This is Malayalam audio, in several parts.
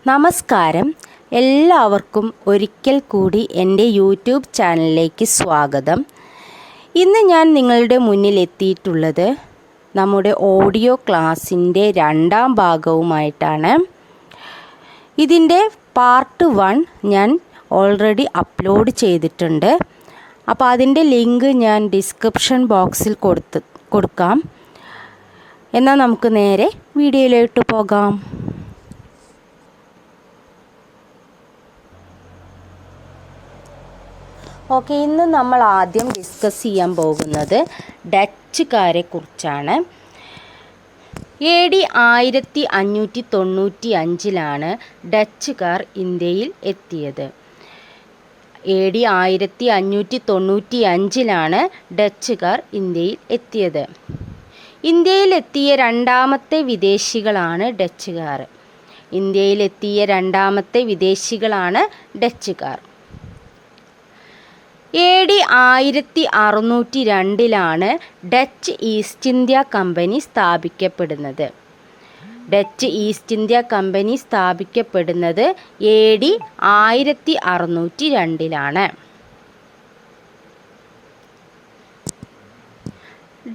നമസ്കാരം, എല്ലാവർക്കും ഒരിക്കൽ കൂടി എൻ്റെ യൂട്യൂബ് ചാനലിലേക്ക് സ്വാഗതം. ഇന്ന് ഞാൻ നിങ്ങളുടെ മുന്നിൽ എത്തിയിട്ടുള്ളത് നമ്മുടെ ഓഡിയോ ക്ലാസ്സിൻ്റെ രണ്ടാം ഭാഗവുമായിട്ടാണ്. ഇതിൻ്റെ പാർട്ട് 1 ഞാൻ ഓൾറെഡി അപ്ലോഡ് ചെയ്തിട്ടുണ്ട്. അപ്പോൾ അതിൻ്റെ ലിങ്ക് ഞാൻ ഡിസ്ക്രിപ്ഷൻ ബോക്സിൽ കൊടുക്കാം. എന്നാൽ നമുക്ക് നേരെ വീഡിയോയിലോട്ട് പോകാം. ഓക്കെ, ഇന്ന് നമ്മൾ ആദ്യം ഡിസ്കസ് ചെയ്യാൻ പോകുന്നത് ഡച്ചുകാരെ കുറിച്ചാണ്. AD 1595 ഡച്ചുകാർ ഇന്ത്യയിൽ എത്തിയത്. AD 1595 ഡച്ചുകാർ ഇന്ത്യയിൽ എത്തിയത്. ഇന്ത്യയിലെത്തിയ രണ്ടാമത്തെ വിദേശികളാണ് ഡച്ചുകാർ. ഇന്ത്യയിലെത്തിയ രണ്ടാമത്തെ വിദേശികളാണ് ഡച്ചുകാർ. AD 1602 Dutch East India company സ്ഥാപിക്കപ്പെടുന്നത്. ഡച്ച് ഈസ്റ്റ് ഇന്ത്യ കമ്പനി സ്ഥാപിക്കപ്പെടുന്നത് AD 1602.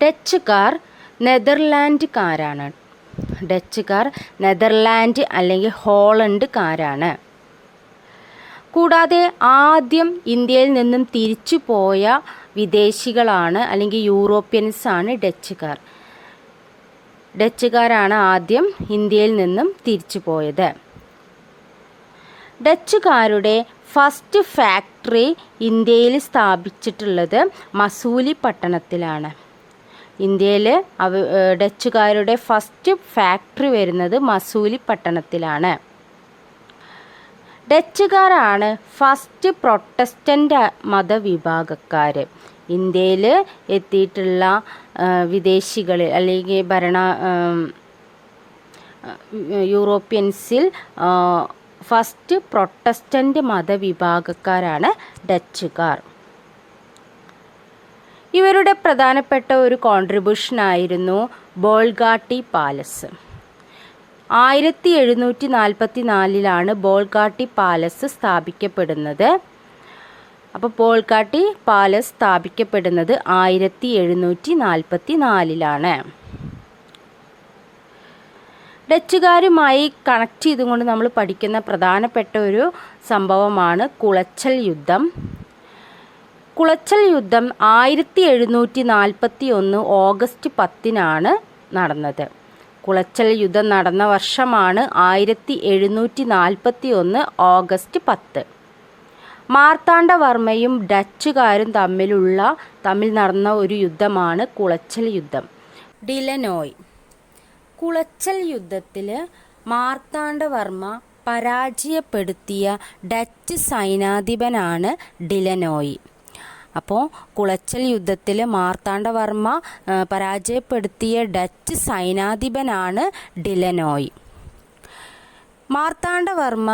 ഡച്ചുകാർ നെതർലാൻഡുകാരാണ്. ഡച്ചുകാർ നെതർലാൻഡ് അല്ലെങ്കിൽ ഹോളണ്ടുകാരാണ്. കൂടാതെ ആദ്യം ഇന്ത്യയിൽ നിന്നും തിരിച്ചു പോയ വിദേശികളാണ് അല്ലെങ്കിൽ യൂറോപ്യൻസാണ് ഡച്ചുകാർ. ഡച്ചുകാരാണ് ആദ്യം ഇന്ത്യയിൽ നിന്നും തിരിച്ചു പോയത്. ഡച്ചുകാരുടെ ഫസ്റ്റ് ഫാക്ടറി ഇന്ത്യയിൽ സ്ഥാപിച്ചിട്ടുള്ളത് മസൂലി പട്ടണത്തിലാണ്. ഇന്ത്യയിൽ ഡച്ചുകാരുടെ ഫസ്റ്റ് ഫാക്ടറി വരുന്നത് മസൂലി പട്ടണത്തിലാണ്. ഡച്ചുകാരാണ് ഫസ്റ്റ് പ്രൊട്ടസ്റ്റൻ്റ് മതവിഭാഗക്കാർ. ഇന്ത്യയിൽ എത്തിയിട്ടുള്ള വിദേശികളിൽ അല്ലെങ്കിൽ യൂറോപ്യൻസിൽ ഫസ്റ്റ് പ്രൊട്ടസ്റ്റൻ്റ് മതവിഭാഗക്കാരാണ് ഡച്ചുകാർ. ഇവരുടെ പ്രധാനപ്പെട്ട ഒരു കോൺട്രിബ്യൂഷനായിരുന്നു ബോൾഗാട്ടി പാലസ്. 1744 ബോൾഗാട്ടി പാലസ് സ്ഥാപിക്കപ്പെടുന്നത്. അപ്പോൾ ബോൾഗാട്ടി പാലസ് സ്ഥാപിക്കപ്പെടുന്നത് 1744. ഡച്ചുകാരുമായി കണക്ട് ചെയ്തുകൊണ്ട് നമ്മൾ പഠിക്കുന്ന പ്രധാനപ്പെട്ട ഒരു സംഭവമാണ് കുളച്ചൽ യുദ്ധം. കുളച്ചൽ യുദ്ധം 1741 ഓഗസ്റ്റ് 10 നടന്നത്. കുളച്ചൽ യുദ്ധം നടന്ന വർഷമാണ് 1741 ഓഗസ്റ്റ് 10. മാർത്താണ്ഡവർമ്മയും ഡച്ചുകാരും തമ്മിൽ നടന്ന ഒരു യുദ്ധമാണ് കുളച്ചൽ യുദ്ധം. ഡിലനോയ്. കുളച്ചൽ യുദ്ധത്തിൽ മാർത്താണ്ഡവർമ്മ പരാജയപ്പെടുത്തിയ ഡച്ച് സൈനാധിപനാണ് ഡിലനോയ്. അപ്പോൾ കുളച്ചൽ യുദ്ധത്തിൽ മാർത്താണ്ഡവർമ്മ പരാജയപ്പെടുത്തിയ ഡച്ച് സൈനാധിപനാണ് ഡിലനോയ്. മാർത്താണ്ഡവർമ്മ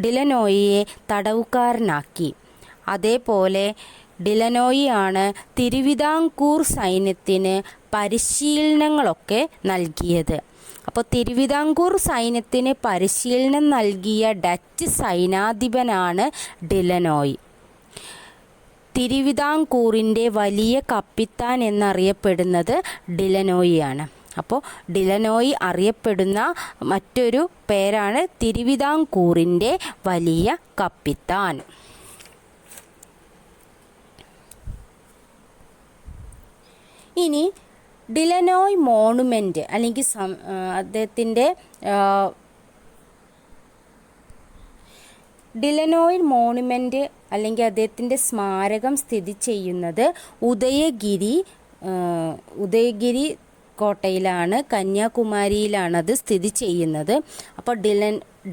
ഡിലനോയിയെ തടവുകാരനാക്കി. അതേപോലെ ഡിലനോയിയാണ് തിരുവിതാംകൂർ സൈന്യത്തിന് പരിശീലനങ്ങളൊക്കെ നൽകിയത്. അപ്പോൾ തിരുവിതാംകൂർ സൈന്യത്തിന് പരിശീലനം നൽകിയ ഡച്ച് സൈനാധിപനാണ് ഡിലനോയ്. തിരുവിതാംകൂറിൻ്റെ വലിയ കപ്പിത്താൻ എന്നറിയപ്പെടുന്നത് ഡിലനോയിയാണ്. അപ്പോൾ ഡിലനോയി അറിയപ്പെടുന്ന മറ്റൊരു പേരാണ് തിരുവിതാംകൂറിൻ്റെ വലിയ കപ്പിത്താൻ. ഇനി ഡിലനോയ് മോണുമെൻ്റ് അല്ലെങ്കിൽ അദ്ദേഹത്തിൻ്റെ ഡിലനോയ് മോണുമെൻ്റ് അല്ലെങ്കിൽ അദ്ദേഹത്തിൻ്റെ സ്മാരകം സ്ഥിതി ചെയ്യുന്നത് ഉദയഗിരി കോട്ടയിലാണ്, കന്യാകുമാരിയിലാണ് അത് സ്ഥിതി ചെയ്യുന്നത്. അപ്പോൾ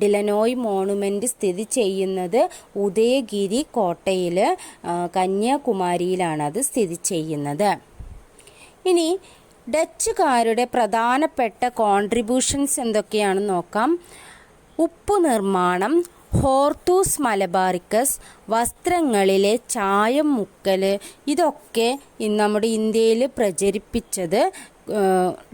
ഡിലനോയ് മോണുമെൻ്റ് സ്ഥിതി ചെയ്യുന്നത് ഉദയഗിരി കോട്ടയിൽ കന്യാകുമാരിയിലാണ് അത് സ്ഥിതി ചെയ്യുന്നത്. ഇനി ഡച്ചുകാരുടെ പ്രധാനപ്പെട്ട കോൺട്രിബ്യൂഷൻസ് എന്തൊക്കെയാണെന്ന് നോക്കാം. ഉപ്പു നിർമ്മാണം, ഹോർത്തൂസ് മലബാറിക്കസ്, വസ്ത്രങ്ങളിലെ ചായം മുക്കൽ, ഇതൊക്കെ നമ്മുടെ ഇന്ത്യയിൽ പ്രചരിപ്പിച്ചത്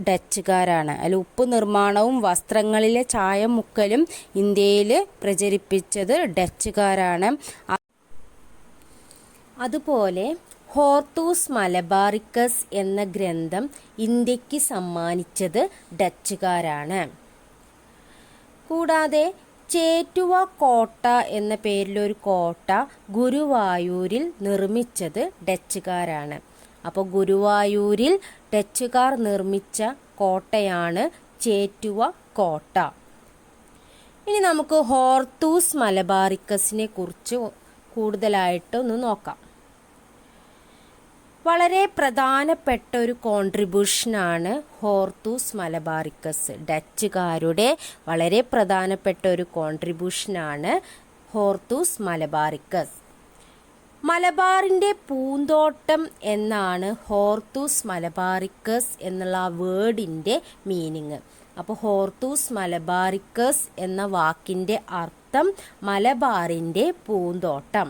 ഡച്ചുകാരാണ്. അതിൽ ഉപ്പ് നിർമ്മാണവും വസ്ത്രങ്ങളിലെ ചായം മുക്കലും ഇന്ത്യയിൽ പ്രചരിപ്പിച്ചത് ഡച്ചുകാരാണ്. അതുപോലെ ഹോർത്തൂസ് മലബാറിക്കസ് എന്ന ഗ്രന്ഥം ഇന്ത്യക്ക് സമ്മാനിച്ചത് ഡച്ചുകാരാണ്. കൂടാതെ ചേറ്റുവ കോട്ട എന്ന പേരിലൊരു കോട്ട ഗുരുവായൂരിൽ നിർമ്മിച്ചത് ഡച്ചുകാരാണ്. അപ്പോൾ ഗുരുവായൂരിൽ ഡച്ചുകാർ നിർമ്മിച്ച കോട്ടയാണ് ചേറ്റുവ കോട്ട. ഇനി നമുക്ക് ഹോർത്തൂസ് മലബാറിക്കസിനെ കുറിച്ച് കൂടുതലായിട്ടൊന്ന് നോക്കാം. വളരെ പ്രധാനപ്പെട്ട ഒരു കോൺട്രിബ്യൂഷനാണ് ഹോർത്തൂസ് മലബാറിക്കസ്. ഡച്ചുകാരുടെ വളരെ പ്രധാനപ്പെട്ട ഒരു കോൺട്രിബ്യൂഷനാണ് ഹോർത്തൂസ് മലബാറിക്കസ്. മലബാറിൻ്റെ പൂന്തോട്ടം എന്നാണ് ഹോർത്തൂസ് മലബാറിക്കസ് എന്നുള്ള വേർഡിൻ്റെ മീനിങ്. അപ്പോൾ ഹോർത്തൂസ് മലബാറിക്കസ് എന്ന വാക്കിൻ്റെ അർത്ഥം മലബാറിൻ്റെ പൂന്തോട്ടം.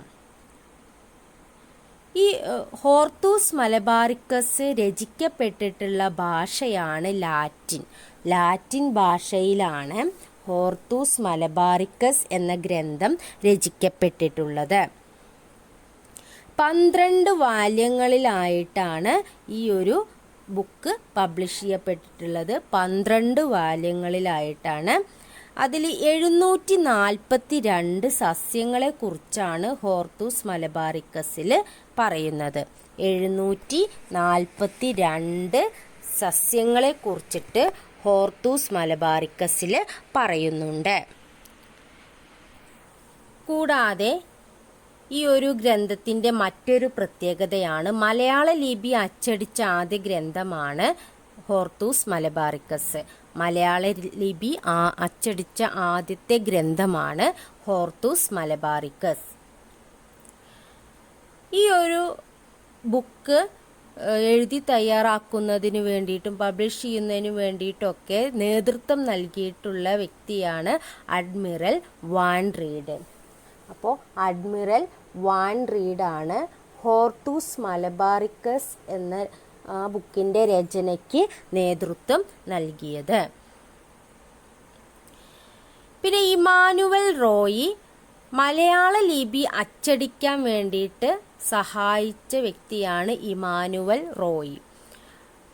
ഈ ഹോർത്തൂസ് മലബാറിക്കസ് രചിക്കപ്പെട്ടിട്ടുള്ള ഭാഷയാണ് ലാറ്റിൻ. ലാറ്റിൻ ഭാഷയിലാണ് ഹോർത്തൂസ് മലബാറിക്കസ് എന്ന ഗ്രന്ഥം രചിക്കപ്പെട്ടിട്ടുള്ളത്. 12 വാല്യങ്ങളിലായിട്ടാണ് ഈ ഒരു ബുക്ക് പബ്ലിഷ് ചെയ്യപ്പെട്ടിട്ടുള്ളത്. 12 വാല്യങ്ങളിലായിട്ടാണ്. അതിൽ 742 സസ്യങ്ങളെ കുറിച്ചാണ് ഹോർത്തൂസ് മലബാറിക്കസിൽ പറയുന്നത്. 742 സസ്യങ്ങളെ കുറിച്ചിട്ട് ഹോർത്തൂസ് മലബാറിക്കസിൽ പറയുന്നുണ്ട്. കൂടാതെ ഈ ഒരു ഗ്രന്ഥത്തിൻ്റെ മറ്റൊരു പ്രത്യേകതയാണ് മലയാള ലിപി അച്ചടിച്ച ആദ്യ ഗ്രന്ഥമാണ് ഹോർത്തൂസ് മലബാറിക്കസ്. മലയാള ലിപി അച്ചടിച്ച ആദ്യത്തെ ഗ്രന്ഥമാണ് ഹോർത്തൂസ് മലബാറിക്കസ്. ഈ ഒരു ബുക്ക് എഴുതി തയ്യാറാക്കുന്നതിന് വേണ്ടിയിട്ടും പബ്ലിഷ് ചെയ്യുന്നതിന് വേണ്ടിയിട്ടൊക്കെ നേതൃത്വം നൽകിയിട്ടുള്ള വ്യക്തിയാണ് അഡ്മിറൽ വാൻ റീഡ്. അപ്പോൾ അഡ്മിറൽ വാൻ റീഡാണ് ഹോർത്തൂസ് മലബാറിക്കസ് എന്ന ബുക്കിൻ്റെ രചനയ്ക്ക് നേതൃത്വം നൽകിയത്. പിന്നെ ഇമാനുവൽ റോയി മലയാള ലിപി അച്ചടിക്കാൻ വേണ്ടിയിട്ട് സഹായിച്ച വ്യക്തിയാണ് ഇമാനുവൽ റോയി.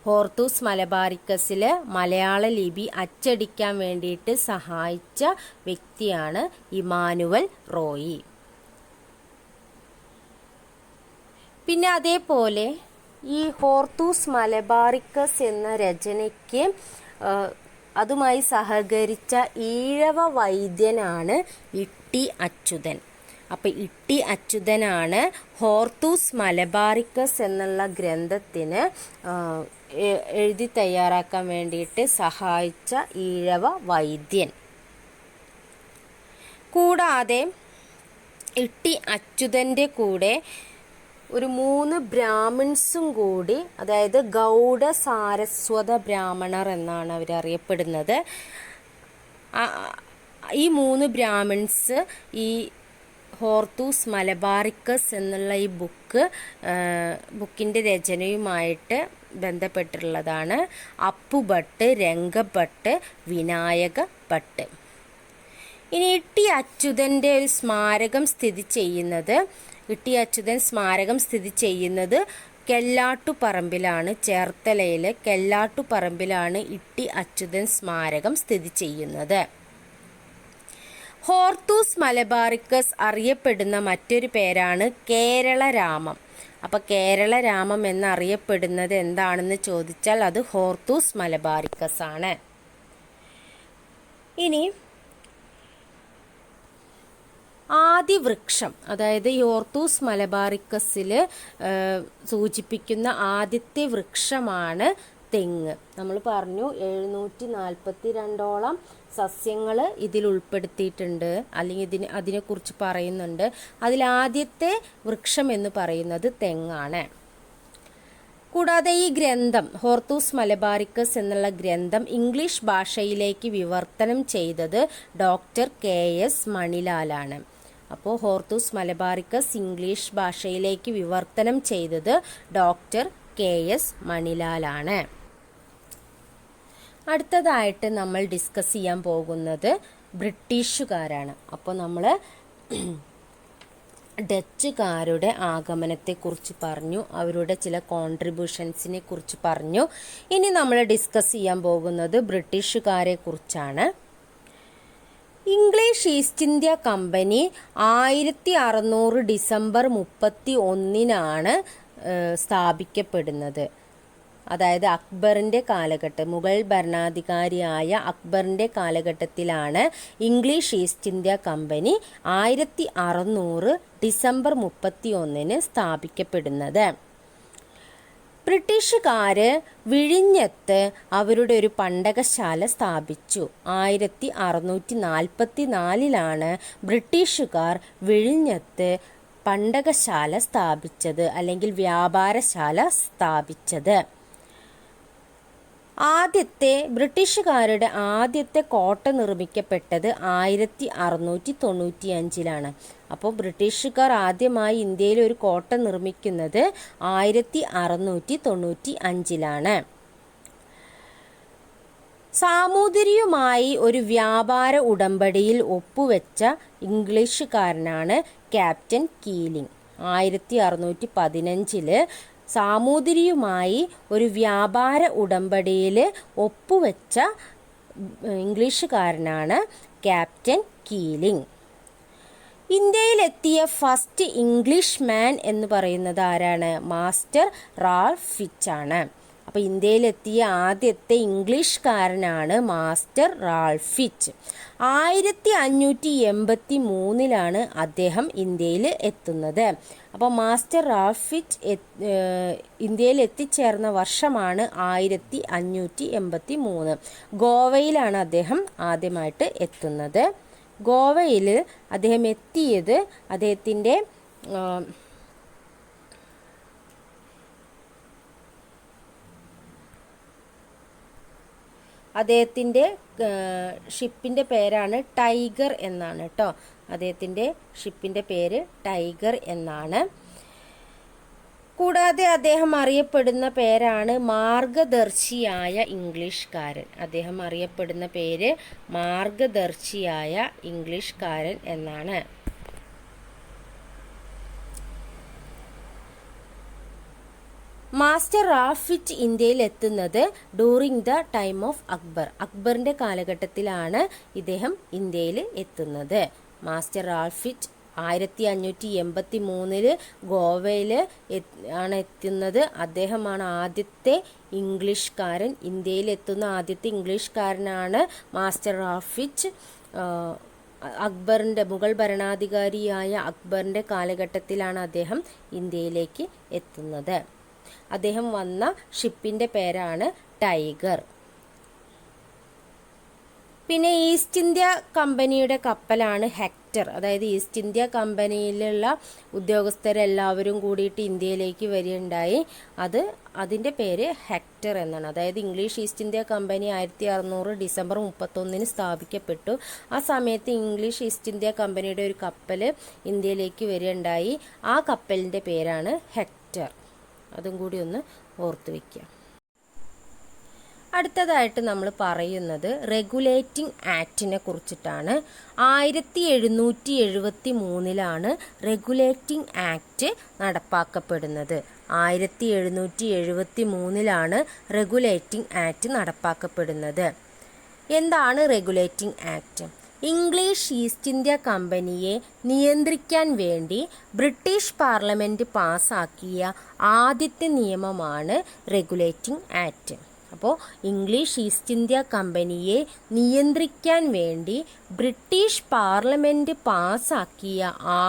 ഹോർത്തൂസ് മലബാറിക്കസിൽ മലയാള ലിപി അച്ചടിക്കാൻ വേണ്ടിയിട്ട് സഹായിച്ച വ്യക്തിയാണ് ഇമാനുവൽ റോയി. പിന്നെ അതേപോലെ ഈ ഹോർത്തൂസ് മലബാറിക്കസ് എന്ന രചനയ്ക്ക് അതുമായി സഹകരിച്ച ഈഴവ വൈദ്യനാണ് ഇട്ടി അച്യുതൻ. അപ്പം ഇട്ടി അച്യുതനാണ് ഹോർത്തൂസ് മലബാറിക്കസ് എന്നുള്ള ഗ്രന്ഥത്തിന് എഴുതി തയ്യാറാക്കാൻ വേണ്ടിയിട്ട് സഹായിച്ച ഈഴവ വൈദ്യൻ. കൂടാതെ ഇട്ടി അച്യുതൻ്റെ കൂടെ ഒരു 3 ബ്രാഹ്മിൺസും കൂടി, അതായത് ഗൗഡ സാരസ്വത ബ്രാഹ്മണർ എന്നാണ് അവരറിയപ്പെടുന്നത്. ഈ 3 ബ്രാഹ്മിൺസ് ഈ ഹോർത്തൂസ് മലബാറിക്കസ് എന്നുള്ള ഈ ബുക്കിൻ്റെ രചനയുമായിട്ട് ബന്ധപ്പെട്ടിട്ടുള്ളതാണ്. അപ്പുഭട്ട്, രംഗഭട്ട്, വിനായക ഭട്ട്. ഇനി ഇട്ടി അച്യുതൻ്റെ ഒരു സ്മാരകം സ്ഥിതി ചെയ്യുന്നത് കെല്ലാട്ടുപറമ്പിലാണ്. ചേർത്തലയിലെ കെല്ലാട്ടുപറമ്പിലാണ് ഇട്ടി അച്യുതൻ സ്മാരകം സ്ഥിതി ചെയ്യുന്നത്. ഹോർത്തൂസ് മലബാറിക്കസ് അറിയപ്പെടുന്ന മറ്റൊരു പേരാണ് കേരളരാമം. അപ്പോൾ കേരളരാമം എന്നറിയപ്പെടുന്നത് എന്താണെന്ന് ചോദിച്ചാൽ അത് ഹോർത്തൂസ് മലബാറിക്കസ് ആണ്. ഇനി ആദിവൃക്ഷം, അതായത് ഹോർത്തൂസ് മലബാറിക്കസിൽ സൂചിപ്പിക്കുന്ന ആദ്യത്തെ വൃക്ഷമാണ് തെങ്ങ്. നമ്മൾ പറഞ്ഞു 742ഓളം സസ്യങ്ങൾ ഇതിൽ ഉൾപ്പെടുത്തിയിട്ടുണ്ട്, അല്ലെങ്കിൽ അതിനെക്കുറിച്ച് പറയുന്നുണ്ട്. അതിലാദ്യത്തെ വൃക്ഷം എന്ന് പറയുന്നത് തെങ്ങാണ്. കൂടാതെ ഈ ഗ്രന്ഥം ഹോർത്തൂസ് മലബാറിക്കസ് എന്നുള്ള ഗ്രന്ഥം ഇംഗ്ലീഷ് ഭാഷയിലേക്ക് വിവർത്തനം ചെയ്തത് ഡോക്ടർ KS മണിലാലാണ്. അപ്പോൾ ഹോർത്തൂസ് മലബാറിക്കസ് ഇംഗ്ലീഷ് ഭാഷയിലേക്ക് വിവർത്തനം ചെയ്തത് ഡോക്ടർ KS മണിലാലാണ്. അടുത്തതായിട്ട് നമ്മൾ ഡിസ്കസ് ചെയ്യാൻ പോകുന്നത് ബ്രിട്ടീഷുകാരാണ്. അപ്പോൾ നമ്മൾ ഡച്ചുകാരുടെ ആഗമനത്തെക്കുറിച്ച് പറഞ്ഞു, അവരുടെ ചില കോൺട്രിബ്യൂഷൻസിനെ കുറിച്ച് പറഞ്ഞു. ഇനി നമ്മൾ ഡിസ്കസ് ചെയ്യാൻ പോകുന്നത് ബ്രിട്ടീഷുകാരെ കുറിച്ചാണ്. English East India company 1600 December 31 സ്ഥാപിക്കപ്പെടുന്നത്. അതായത് അക്ബറിൻ്റെ കാലഘട്ടം, മുഗൾ ഭരണാധികാരിയായ അക്ബറിൻ്റെ കാലഘട്ടത്തിലാണ് English East India company 1600 December 31 സ്ഥാപിക്കപ്പെടുന്നത്. ബ്രിട്ടീഷുകാർ വിഴിഞ്ഞത്ത് അവരുടെ ഒരു പണ്ടകശാല സ്ഥാപിച്ചു. 1644 ബ്രിട്ടീഷുകാർ വിഴിഞ്ഞത്ത് പണ്ടകശാല സ്ഥാപിച്ചത്, അല്ലെങ്കിൽ വ്യാപാരശാല സ്ഥാപിച്ചത്. ബ്രിട്ടീഷുകാരുടെ ആദ്യത്തെ കോട്ട നിർമ്മിക്കപ്പെട്ടത് 1695. അപ്പോൾ ബ്രിട്ടീഷുകാർ ആദ്യമായി ഇന്ത്യയിൽ ഒരു കോട്ട നിർമ്മിക്കുന്നത് 1695. സാമൂതിരിയുമായി ഒരു വ്യാപാര ഉടമ്പടിയിൽ ഒപ്പുവെച്ച ഇംഗ്ലീഷുകാരനാണ് ക്യാപ്റ്റൻ കീലിംഗ്. 1615 സാമൂതിരിയുമായി ഒരു വ്യാപാര ഉടമ്പടിയിൽ ഒപ്പുവെച്ച ഇംഗ്ലീഷുകാരനാണ് ക്യാപ്റ്റൻ കീലിംഗ്. ഇന്ത്യയിലെത്തിയ ഫസ്റ്റ് ഇംഗ്ലീഷ് മാൻ എന്ന് പറയുന്നത് ആരാണ്? മാസ്റ്റർ റാൽഫ് ഫിച്ച് ആണ്. അപ്പോൾ ഇന്ത്യയിലെത്തിയ ആദ്യത്തെ ഇംഗ്ലീഷുകാരനാണ് മാസ്റ്റർ റാൽഫ് ഫിച്ച്. 1583 അദ്ദേഹം ഇന്ത്യയിൽ എത്തുന്നത്. അപ്പോൾ മാസ്റ്റർ റാൽഫ് ഫിച്ച് ഇന്ത്യയിൽ എത്തിച്ചേർന്ന വർഷമാണ് 1583. ഗോവയിലാണ് അദ്ദേഹം ആദ്യമായിട്ട് എത്തുന്നത്. ഗോവയിൽ അദ്ദേഹം എത്തിയത് അദ്ദേഹത്തിൻ്റെ ഷിപ്പിൻ്റെ പേരാണ് ടൈഗർ എന്നാണ് കേട്ടോ. അദ്ദേഹത്തിൻ്റെ ഷിപ്പിൻ്റെ പേര് ടൈഗർ എന്നാണ്. കൂടാതെ അദ്ദേഹം അറിയപ്പെടുന്ന പേരാണ് മാർഗദർശിയായ ഇംഗ്ലീഷുകാരൻ. അദ്ദേഹം അറിയപ്പെടുന്ന പേര് മാർഗദർശിയായ ഇംഗ്ലീഷുകാരൻ എന്നാണ്. മാസ്റ്റർ റാൽഫ് ഫിച്ച് ഇന്ത്യയിൽ എത്തുന്നത് during the time of Akbar. അക്ബറിൻ്റെ കാലഘട്ടത്തിലാണ് ഇദ്ദേഹം ഇന്ത്യയിൽ എത്തുന്നത്. മാസ്റ്റർ റാൽഫ് ഫിച്ച് 1583 ഗോവയിൽ ആണ് എത്തുന്നത്. അദ്ദേഹമാണ് ആദ്യത്തെ ഇംഗ്ലീഷുകാരൻ. ഇന്ത്യയിൽ എത്തുന്ന ആദ്യത്തെ ഇംഗ്ലീഷുകാരനാണ് മാസ്റ്റർ റാൽഫ് ഫിച്ച്. മുഗൾ ഭരണാധികാരിയായ അക്ബറിൻ്റെ കാലഘട്ടത്തിലാണ് അദ്ദേഹം ഇന്ത്യയിലേക്ക് എത്തുന്നത്. അദ്ദേഹം വന്ന ഷിപ്പിൻ്റെ പേരാണ് ടൈഗർ. പിന്നെ ഈസ്റ്റ് ഇന്ത്യ കമ്പനിയുടെ കപ്പലാണ് ഹെക്ടർ. അതായത് ഈസ്റ്റ് ഇന്ത്യ കമ്പനിയിലുള്ള ഉദ്യോഗസ്ഥരെല്ലാവരും കൂടിയിട്ട് ഇന്ത്യയിലേക്ക് വരികയുണ്ടായി. അതിൻ്റെ പേര് ഹെക്ടർ എന്നാണ്. അതായത് English East India company 1600 December 31 സ്ഥാപിക്കപ്പെട്ടു. ആ സമയത്ത് ഇംഗ്ലീഷ് ഈസ്റ്റ് ഇന്ത്യ കമ്പനിയുടെ ഒരു കപ്പൽ ഇന്ത്യയിലേക്ക് വരികയുണ്ടായി. ആ കപ്പലിൻ്റെ പേരാണ് ഹെക്ടർ. അതും കൂടി ഒന്ന് ഓർത്തു വയ്ക്കുക. അടുത്തതായിട്ട് നമ്മൾ പറയുന്നത് റെഗുലേറ്റിംഗ് ആക്റ്റിനെ കുറിച്ചിട്ടാണ്. 1773 റെഗുലേറ്റിംഗ് ആക്ട് നടപ്പാക്കപ്പെടുന്നത്. 1773 റെഗുലേറ്റിംഗ് ആക്ട് നടപ്പാക്കപ്പെടുന്നത്. എന്താണ് regulating act? English East India കമ്പനിയെ നിയന്ത്രിക്കാൻ വേണ്ടി ബ്രിട്ടീഷ് പാർലമെൻറ്റ് പാസാക്കിയ ആദ്യത്തെ നിയമമാണ് റെഗുലേറ്റിംഗ് ആക്ട്. അപ്പോൾ ഇംഗ്ലീഷ് ഈസ്റ്റ് ഇന്ത്യ കമ്പനിയെ നിയന്ത്രിക്കാൻ വേണ്ടി ബ്രിട്ടീഷ് പാർലമെൻറ്റ് പാസാക്കിയ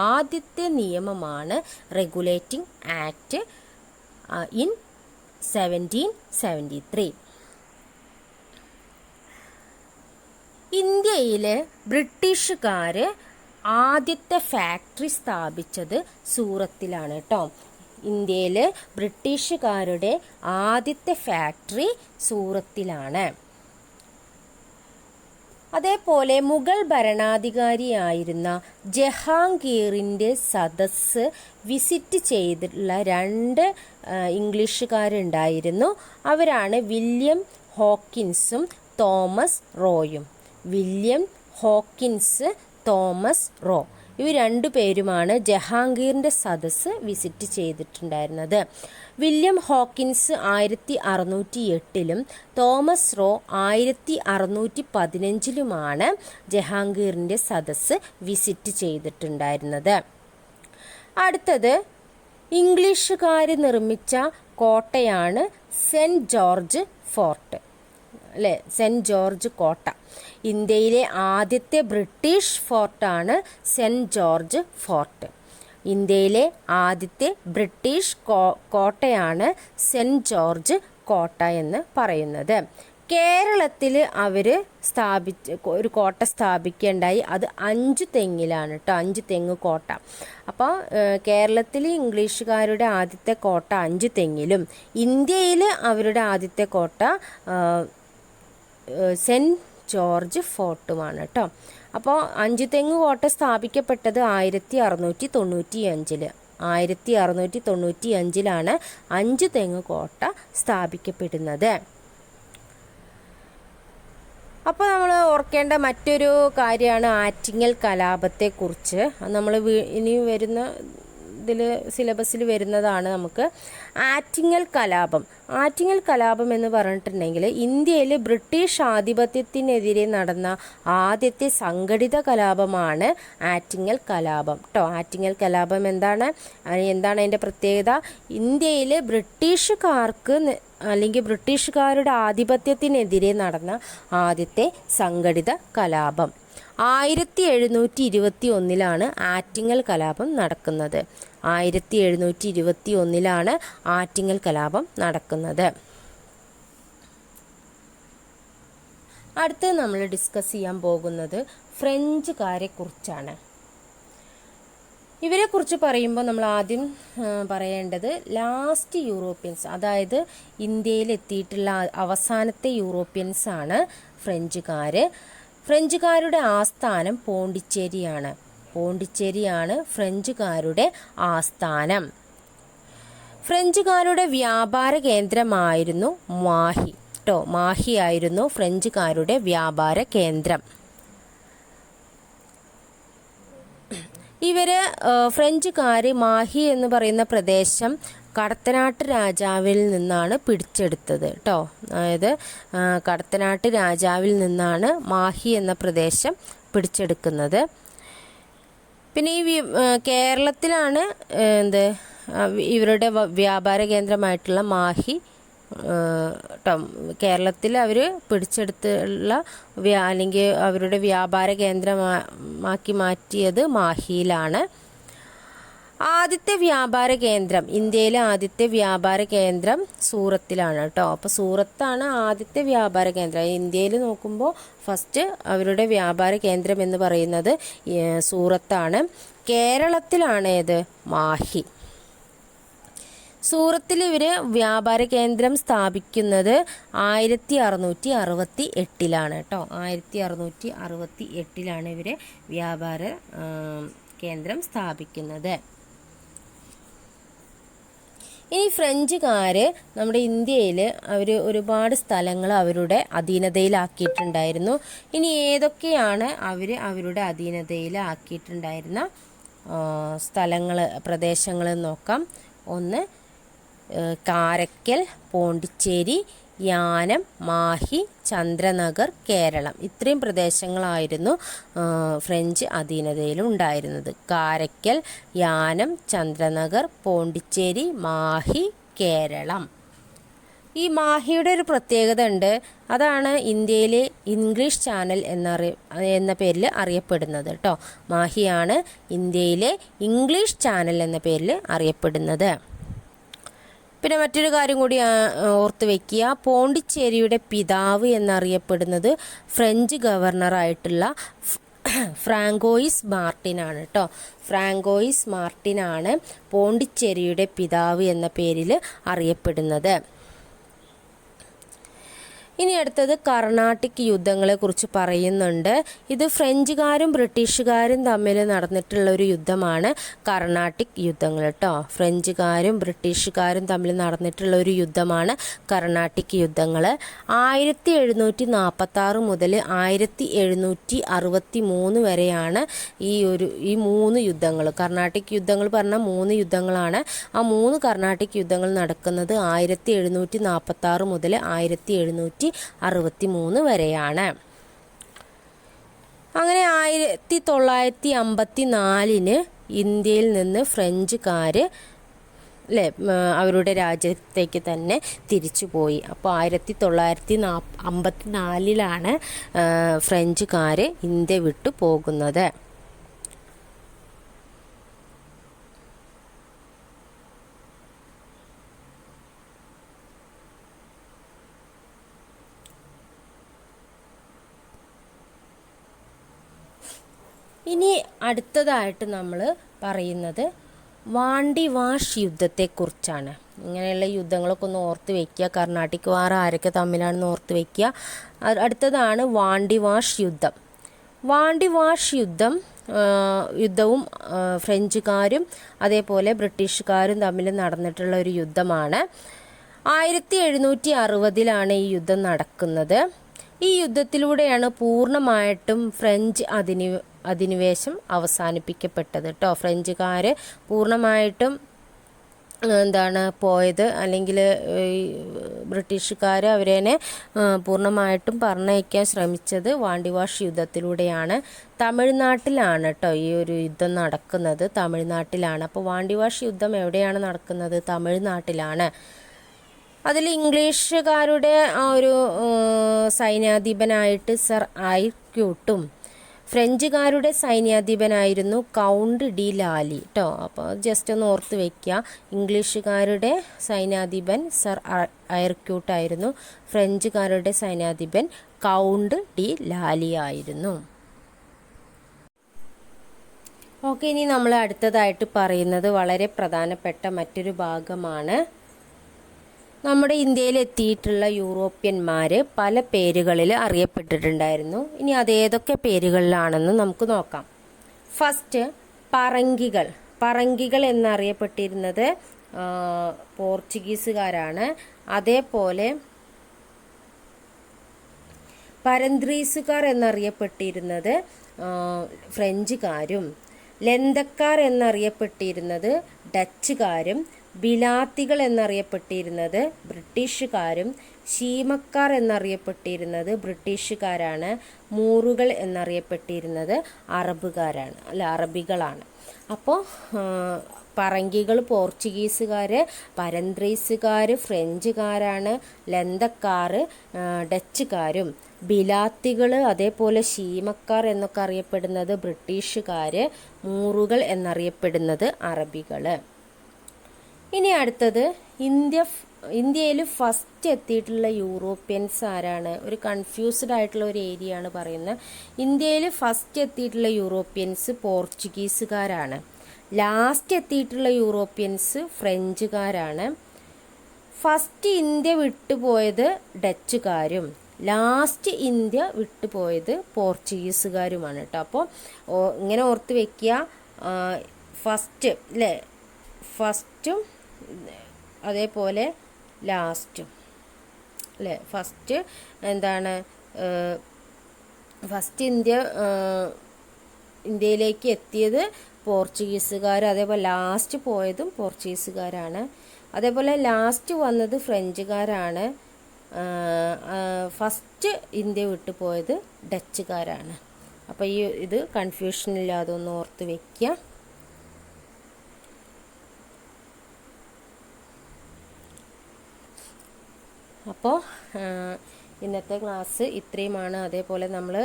ആദ്യത്തെ നിയമമാണ് റെഗുലേറ്റിംഗ് ആക്ട് ഇൻ 1773. ഇന്ത്യയിൽ ബ്രിട്ടീഷുകാർ ആദ്യത്തെ ഫാക്ടറി സ്ഥാപിച്ചത് സൂറത്തിലാണ് കേട്ടോ. ഇന്ത്യയിൽ ബ്രിട്ടീഷുകാരുടെ ആദ്യത്തെ ഫാക്ടറി സൂറത്തിലാണ്. അതേപോലെ മുഗൾ ഭരണാധികാരിയായിരുന്ന ജഹാംഗീറിൻ്റെ സദസ്സ് വിസിറ്റ് ചെയ്തിട്ടുള്ള 2 ഇംഗ്ലീഷുകാരുണ്ടായിരുന്നു. അവരാണ് വില്യം ഹോക്കിൻസും തോമസ് റോയും. വില്യം ഹോക്കിൻസ്, തോമസ് റോ, ഇവർ രണ്ടു പേരുമാണ് ജഹാംഗീറിൻ്റെ സദസ്സ് വിസിറ്റ് ചെയ്തിട്ടുണ്ടായിരുന്നത്. വില്യം ഹോക്കിൻസ് 1608 തോമസ് റോ 1615 ജഹാംഗീറിൻ്റെ സദസ്സ് വിസിറ്റ് ചെയ്തിട്ടുണ്ടായിരുന്നത്. അടുത്തത് ഇംഗ്ലീഷുകാർ നിർമ്മിച്ച കോട്ടയാണ് സെൻറ്റ് ജോർജ് ഫോർട്ട്, അല്ലേ? സെൻറ്റ് ജോർജ് കോട്ട ഇന്ത്യയിലെ ആദ്യത്തെ ബ്രിട്ടീഷ് ഫോർട്ടാണ് സെൻറ്റ് ജോർജ് ഫോർട്ട്. ഇന്ത്യയിലെ ആദ്യത്തെ ബ്രിട്ടീഷ് കോട്ടയാണ് സെൻറ്റ് ജോർജ് കോട്ട എന്ന് പറയുന്നത്. കേരളത്തിൽ അവർ ഒരു കോട്ട സ്ഥാപിക്കുകയുണ്ടായി. അത് 5 തെങ്ങിലാണ് കേട്ടോ, 5 തെങ്ങ് കോട്ട. അപ്പോൾ കേരളത്തിൽ ഇംഗ്ലീഷുകാരുടെ ആദ്യത്തെ കോട്ട 5 തെങ്ങിലും ഇന്ത്യയിൽ അവരുടെ ആദ്യത്തെ കോട്ട സെൻറ്റ് ജോർജ് ഫോർട്ടുമാണ് കേട്ടോ. അപ്പോൾ 5 തെങ്ങ് കോട്ട സ്ഥാപിക്കപ്പെട്ടത് 1695. 1695 5 തെങ്ങ് കോട്ട സ്ഥാപിക്കപ്പെടുന്നത്. അപ്പോൾ നമ്മൾ ഓർക്കേണ്ട മറ്റൊരു കാര്യമാണ് ആറ്റിങ്ങൽ കലാപത്തെക്കുറിച്ച്. നമ്മൾ ഇനി വരുന്ന ഇതിൽ സിലബസിൽ വരുന്നതാണ് നമുക്ക് ആറ്റിങ്ങൽ കലാപം. ആറ്റിങ്ങൽ കലാപം എന്ന് പറഞ്ഞിട്ടുണ്ടെങ്കിൽ ഇന്ത്യയിൽ ബ്രിട്ടീഷ് ആധിപത്യത്തിനെതിരെ നടന്ന ആദ്യത്തെ സംഘടിത കലാപമാണ് ആറ്റിങ്ങൽ കലാപം കേട്ടോ. ആറ്റിങ്ങൽ കലാപം എന്താണ് അതിൻ്റെ പ്രത്യേകത? ഇന്ത്യയിൽ ബ്രിട്ടീഷുകാർക്ക് അല്ലെങ്കിൽ ബ്രിട്ടീഷുകാരുടെ ആധിപത്യത്തിനെതിരെ നടന്ന ആദ്യത്തെ സംഘടിത കലാപം. 1721 ആറ്റിങ്ങൽ കലാപം നടക്കുന്നത്. 1721 ആറ്റിങ്ങൽ കലാപം നടക്കുന്നത്. അടുത്ത് നമ്മൾ ഡിസ്കസ് ചെയ്യാൻ പോകുന്നത് ഫ്രഞ്ചുകാരെ കുറിച്ചാണ്. ഇവരെക്കുറിച്ച് പറയുമ്പോൾ നമ്മൾ ആദ്യം പറയേണ്ടത് ലാസ്റ്റ് യൂറോപ്യൻസ്, അതായത് ഇന്ത്യയിൽ എത്തിയിട്ടുള്ള അവസാനത്തെ യൂറോപ്യൻസ് ആണ് ഫ്രഞ്ചുകാർ. ഫ്രഞ്ചുകാരുടെ ആസ്ഥാനം പോണ്ടിച്ചേരിയാണ്. പോണ്ടിച്ചേരിയാണ് ഫ്രഞ്ചുകാരുടെ ആസ്ഥാനം. ഫ്രഞ്ചുകാരുടെ വ്യാപാര കേന്ദ്രമായിരുന്നു മാഹി കേട്ടോ. മാഹി ആയിരുന്നു ഫ്രഞ്ചുകാരുടെ വ്യാപാര കേന്ദ്രം. ഫ്രഞ്ചുകാർ മാഹി എന്ന് പറയുന്ന പ്രദേശം കടത്തനാട്ട് രാജാവിൽ നിന്നാണ് പിടിച്ചെടുത്തത് കേട്ടോ. അതായത് കടത്തനാട്ട് രാജാവിൽ നിന്നാണ് മാഹി എന്ന പ്രദേശം പിടിച്ചെടുക്കുന്നത്. പിന്നെ ഈ കേരളത്തിലാണ് ഇവരുടെ വ്യാപാര കേന്ദ്രമായിട്ടുള്ള മാഹി കേരളത്തിൽ അവർ പിടിച്ചെടുത്തുള്ള അല്ലെങ്കിൽ അവരുടെ വ്യാപാര കേന്ദ്രമാക്കി മാറ്റിയത് മാഹിയിലാണ്. ആദ്യത്തെ വ്യാപാര കേന്ദ്രം, ഇന്ത്യയിലെ ആദ്യത്തെ വ്യാപാര കേന്ദ്രം സൂറത്തിലാണ് കേട്ടോ. അപ്പോൾ സൂറത്താണ് ആദ്യത്തെ വ്യാപാര കേന്ദ്രം. ഇന്ത്യയിൽ നോക്കുമ്പോൾ ഫസ്റ്റ് അവരുടെ വ്യാപാര കേന്ദ്രം എന്ന് പറയുന്നത് സൂറത്താണ്. കേരളത്തിലാണ് ഏത്? മാഹി. സൂറത്തിൽ ഇവർ വ്യാപാര കേന്ദ്രം സ്ഥാപിക്കുന്നത് 1668 കേട്ടോ. 1668 ഇവർ വ്യാപാര കേന്ദ്രം സ്ഥാപിക്കുന്നത്. ഇനി ഫ്രഞ്ചുകാർ നമ്മുടെ ഇന്ത്യയിൽ അവർ ഒരുപാട് സ്ഥലങ്ങൾ അവരുടെ അധീനതയിലാക്കിയിട്ടുണ്ടായിരുന്നു. ഇനി ഏതൊക്കെയാണ് അവർ അവരുടെ അധീനതയിലാക്കിയിട്ടുണ്ടായിരുന്ന സ്ഥലങ്ങൾ, പ്രദേശങ്ങൾ നോക്കാം. ഒന്ന് കാരക്കൽ, പോണ്ടിച്ചേരി, യാനം, മാഹി, ചന്ദ്രനഗർ, കേരളം. ഇത്രയും പ്രദേശങ്ങളായിരുന്നു ഫ്രഞ്ച് അധീനതയിൽ ഉണ്ടായിരുന്നത്. കാരക്കൽ, യാനം, ചന്ദ്രനഗർ, പോണ്ടിച്ചേരി, മാഹി, കേരളം. ഈ മാഹിയുടെ ഒരു പ്രത്യേകത ഉണ്ട്. അതാണ് ഇന്ത്യയിലെ ഇംഗ്ലീഷ് ചാനൽ എന്ന പേരിൽ അറിയപ്പെടുന്നത് കേട്ടോ. മാഹിയാണ് ഇന്ത്യയിലെ ഇംഗ്ലീഷ് ചാനൽ എന്ന പേരിൽ അറിയപ്പെടുന്നത്. പിന്നെ മറ്റൊരു കാര്യം കൂടി ഓർത്ത് വയ്ക്കുക. പോണ്ടിച്ചേരിയുടെ പിതാവ് എന്നറിയപ്പെടുന്നത് ഫ്രഞ്ച് ഗവർണറായിട്ടുള്ള ഫ്രാങ്കോയിസ് മാർട്ടിനാണ് കേട്ടോ. ഫ്രാങ്കോയിസ് മാർട്ടിനാണ് പോണ്ടിച്ചേരിയുടെ പിതാവ് എന്ന പേരിൽ അറിയപ്പെടുന്നത്. ഇനി അടുത്തത് കർണാട്ടിക് യുദ്ധങ്ങളെക്കുറിച്ച് പറയുന്നുണ്ട്. ഇത് ഫ്രഞ്ചുകാരും ബ്രിട്ടീഷുകാരും തമ്മിൽ നടന്നിട്ടുള്ള ഒരു യുദ്ധമാണ് കർണാട്ടിക് യുദ്ധങ്ങൾ കേട്ടോ. ഫ്രഞ്ചുകാരും ബ്രിട്ടീഷുകാരും തമ്മിൽ നടന്നിട്ടുള്ള ഒരു യുദ്ധമാണ് കർണാട്ടിക് യുദ്ധങ്ങൾ. 1746 മുതൽ 1763 വരെയാണ് ഈ 3 യുദ്ധങ്ങൾ. കർണാട്ടിക് യുദ്ധങ്ങൾ പറഞ്ഞാൽ 3 യുദ്ധങ്ങളാണ്. ആ 3 കർണാട്ടിക് യുദ്ധങ്ങൾ നടക്കുന്നത് 1746 മുതൽ 1763 വരെയാണ്. അങ്ങനെ 1954 ഇന്ത്യയിൽ നിന്ന് ഫ്രഞ്ചുകാർ അവരുടെ രാജ്യത്തേക്ക് തന്നെ തിരിച്ചുപോയി. അപ്പോൾ 1954 ഫ്രഞ്ചുകാർ ഇന്ത്യ വിട്ടു പോകുന്നത്. ഇനി അടുത്തതായിട്ട് നമ്മൾ പറയുന്നത് വാണ്ടിവാഷ് യുദ്ധത്തെക്കുറിച്ചാണ്. ഇങ്ങനെയുള്ള യുദ്ധങ്ങളൊക്കെ ഒന്ന് ഓർത്ത് വയ്ക്കുക. കർണാട്ടിക് വാർ ആരൊക്കെ തമ്മിലാണെന്ന് ഓർത്ത് വയ്ക്കുക. അടുത്തതാണ് വാണ്ടിവാഷ് യുദ്ധം. വാണ്ടിവാഷ് യുദ്ധവും ഫ്രഞ്ചുകാരും അതേപോലെ ബ്രിട്ടീഷുകാരും തമ്മിൽ നടന്നിട്ടുള്ള ഒരു യുദ്ധമാണ്. 1760 ഈ യുദ്ധം നടക്കുന്നത്. ഈ യുദ്ധത്തിലൂടെയാണ് പൂർണ്ണമായിട്ടും ഫ്രഞ്ച് അധിനിവേശം അവസാനിപ്പിക്കപ്പെട്ടത് കേട്ടോ. ഫ്രഞ്ചുകാർ പൂർണ്ണമായിട്ടും പോയത്, അല്ലെങ്കിൽ ബ്രിട്ടീഷുകാർ അവരെ പൂർണ്ണമായിട്ടും പറഞ്ഞയക്കാൻ ശ്രമിച്ചത് വാണ്ടിവാഷ് യുദ്ധത്തിലൂടെയാണ്. തമിഴ്നാട്ടിലാണ് കേട്ടോ ഈ ഒരു യുദ്ധം നടക്കുന്നത്. തമിഴ്നാട്ടിലാണ്. അപ്പോൾ വാണ്ടിവാഷ് യുദ്ധം എവിടെയാണ് നടക്കുന്നത്? തമിഴ്നാട്ടിലാണ്. അതിൽ ഇംഗ്ലീഷുകാരുടെ ആ ഒരു സൈന്യാധിപനായിട്ട് സർ ഐർക്യൂട്ടും ഫ്രഞ്ചുകാരുടെ സൈന്യാധിപനായിരുന്നു കൗണ്ട് ഡി ലാലി കേട്ടോ. അപ്പോൾ ജസ്റ്റ് ഒന്ന് ഓർത്ത് വയ്ക്കുക. ഇംഗ്ലീഷുകാരുടെ സൈന്യാധിപൻ സർ ഐർക്യൂട്ടായിരുന്നു. ഫ്രഞ്ചുകാരുടെ സൈന്യാധിപൻ കൗണ്ട് ഡി ലാലി ആയിരുന്നു. ഓക്കെ, ഇനി നമ്മൾ അടുത്തതായിട്ട് പറയുന്നത് വളരെ പ്രധാനപ്പെട്ട മറ്റൊരു ഭാഗമാണ്. നമ്മുടെ ഇന്ത്യയിൽ എത്തിയിട്ടുള്ള യൂറോപ്യന്മാർ പല പേരുകളിൽ അറിയപ്പെട്ടിട്ടുണ്ടായിരുന്നു. ഇനി അതേതൊക്കെ പേരുകളിലാണെന്ന് നമുക്ക് നോക്കാം. ഫസ്റ്റ്, പറങ്കികൾ. പറങ്കികൾ എന്നറിയപ്പെട്ടിരുന്നത് പോർച്ചുഗീസുകാരാണ്. അതേപോലെ പരന്ത്രീസുകാർ എന്നറിയപ്പെട്ടിരുന്നത് ഫ്രഞ്ചുകാരും, ലന്തക്കാർ എന്നറിയപ്പെട്ടിരുന്നത് ഡച്ചുകാരും, ബിലാത്തികൾ എന്നറിയപ്പെട്ടിരുന്നത് ബ്രിട്ടീഷുകാരും, ശീമക്കാർ എന്നറിയപ്പെട്ടിരുന്നത് ബ്രിട്ടീഷുകാരാണ്, മൂറുകൾ എന്നറിയപ്പെട്ടിരുന്നത് അറബികളാണ്. അപ്പോൾ പറങ്കികൾ പോർച്ചുഗീസുകാർ, പരന്ത്രീസുകാർ ഫ്രഞ്ചുകാരാണ്, ലന്തക്കാർ ഡച്ചുകാരും, ബിലാത്തികൾ അതേപോലെ ശീമക്കാർ എന്നൊക്കെ അറിയപ്പെടുന്നത് ബ്രിട്ടീഷുകാർ, മൂറുകൾ എന്നറിയപ്പെടുന്നത് അറബികൾ. ഇനി അടുത്തത് ഇന്ത്യയിൽ ഫസ്റ്റ് എത്തിയിട്ടുള്ള യൂറോപ്യൻസ് ആരാണ്? ഒരു കൺഫ്യൂസ്ഡ് ആയിട്ടുള്ള ഒരു ഏരിയ ആണ് പറയുന്നത്. ഇന്ത്യയിൽ ഫസ്റ്റ് എത്തിയിട്ടുള്ള യൂറോപ്യൻസ് പോർച്ചുഗീസുകാരാണ്. ലാസ്റ്റ് എത്തിയിട്ടുള്ള യൂറോപ്യൻസ് ഫ്രഞ്ചുകാരാണ്. ഫസ്റ്റ് ഇന്ത്യ വിട്ടുപോയത് ഡച്ചുകാരും ലാസ്റ്റ് ഇന്ത്യ വിട്ടുപോയത് പോർച്ചുഗീസുകാരുമാണ് കേട്ടോ. അപ്പോൾ ഇങ്ങനെ ഓർത്ത് വെക്കുക. ഫസ്റ്റ് അല്ലേ, ഫസ്റ്റും അതേപോലെ ലാസ്റ്റും അല്ലേ. ഫസ്റ്റ് ഫസ്റ്റ് ഇന്ത്യയിലേക്ക് എത്തിയത് പോർച്ചുഗീസുകാർ, അതേപോലെ ലാസ്റ്റ് പോയതും പോർച്ചുഗീസുകാരാണ്. അതേപോലെ ലാസ്റ്റ് വന്നത് ഫ്രഞ്ചുകാരാണ്. ഫസ്റ്റ് ഇന്ത്യ വിട്ടു പോയത് ഡച്ചുകാരാണ്. അപ്പോൾ ഇത് കൺഫ്യൂഷൻ ഇല്ലാതെ ഒന്ന് ഓർത്ത് വെക്കുക. അപ്പോൾ ഇന്നത്തെ ക്ലാസ് ഇത്രയുമാണ്. അതേപോലെ നമ്മൾ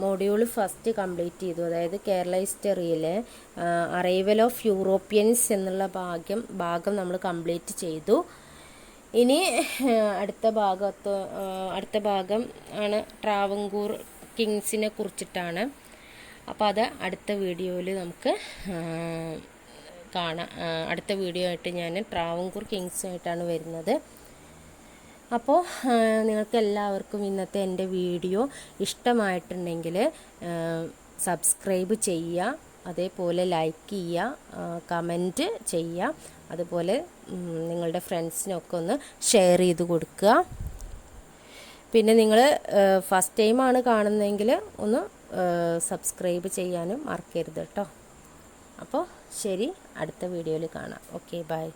മോഡ്യൂൾ ഫസ്റ്റ് കംപ്ലീറ്റ് ചെയ്തു. അതായത് കേരള ഹിസ്റ്ററിയിലെ അറൈവൽ ഓഫ് യൂറോപ്യൻസ് എന്നുള്ള ഭാഗം നമ്മൾ കംപ്ലീറ്റ് ചെയ്തു. ഇനി അടുത്ത ഭാഗം ആണ് ട്രാവൻകൂർ കിങ്സിനെ കുറിച്ചിട്ടാണ്. അപ്പോൾ അത് അടുത്ത വീഡിയോയിൽ നമുക്ക് കാണാം. അടുത്ത വീഡിയോ ആയിട്ട് ഞാൻ ട്രാവൻകൂർ കിങ്സുമായിട്ടാണ് വരുന്നത്. അപ്പോൾ നിങ്ങൾക്ക് എല്ലാവർക്കും ഇന്നത്തെ എൻ്റെ വീഡിയോ ഇഷ്ടമായിട്ടുണ്ടെങ്കിൽ സബ്സ്ക്രൈബ് ചെയ്യുക, അതേപോലെ ലൈക്ക് ചെയ്യുക, കമൻറ്റ് ചെയ്യുക, അതുപോലെ നിങ്ങളുടെ ഫ്രണ്ട്സിനൊക്കെ ഒന്ന് ഷെയർ ചെയ്ത് കൊടുക്കുക. പിന്നെ നിങ്ങൾ ഫസ്റ്റ് ടൈമാണ് കാണുന്നതെങ്കിൽ ഒന്ന് സബ്സ്ക്രൈബ് ചെയ്യാനും മറക്കരുത് കേട്ടോ. അപ്പോൾ ശരി, അടുത്ത വീഡിയോയിൽ കാണാം. Okay, by.